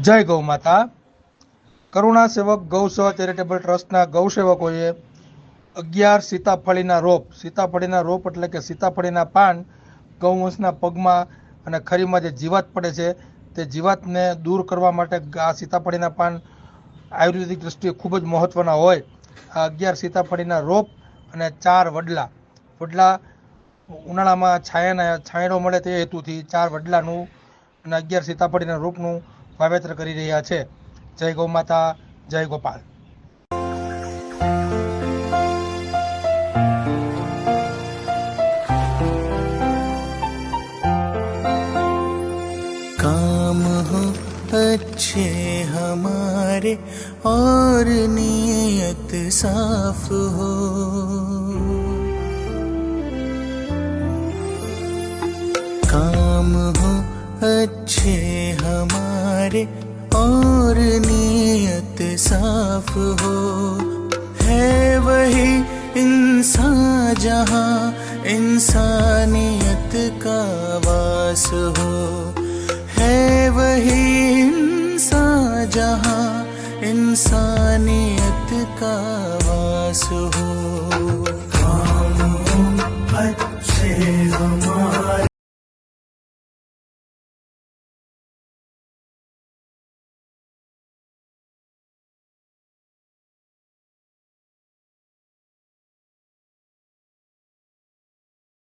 जय गौ माता। करुणा सेवक गौ सेवा चेरिटेबल ट्रस्टना गौसेवकोए 11 सीताफळीना रोप एटले के सीताफळीना पान गौवंशना पगमां अने खरीमां जे जीवात पड़े छे ते जीवातने दूर करवा माटे आ सीताफळीना पान आयुर्वेदिक दृष्टिए खूब ज महत्वना होय। आ 11 सीताफळीना रोप अने 4 वडला उनाळामां छायडो मळे ते हेतुथी 4 वडलानुं अने 11 सीताफळीना रोपनुं वावेतर करी रह्या छे। जय गौ माता, जय गोपाल। काम हो अच्छे हमारे और नीयत साफ हो, काम हो अच्छे हमारे और नीयत साफ हो, है वही इंसान जहाँ इंसानियत का वास हो, है वही इंसान जहाँ इंसानियत का